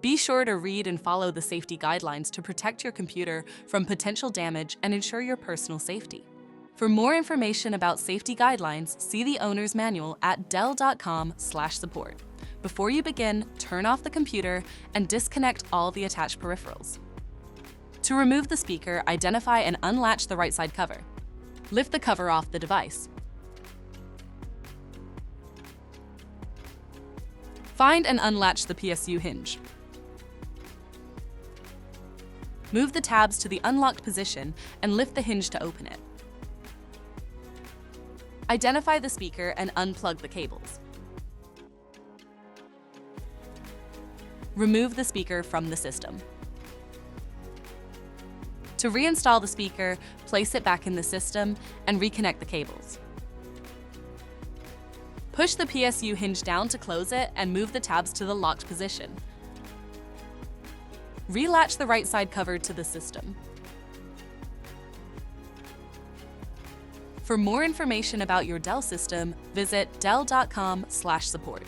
Be sure to read and follow the safety guidelines to protect your computer from potential damage and ensure your personal safety. For more information about safety guidelines, see the owner's manual at dell.com/support. Before you begin, turn off the computer and disconnect all the attached peripherals. To remove the speaker, identify and unlatch the right side cover. Lift the cover off the device. Find and unlatch the PSU hinge. Move the tabs to the unlocked position and lift the hinge to open it. Identify the speaker and unplug the cables. Remove the speaker from the system. To reinstall the speaker, place it back in the system and reconnect the cables. Push the PSU hinge down to close it and move the tabs to the locked position. Relatch the right side cover to the system. For more information about your Dell system, visit dell.com/support.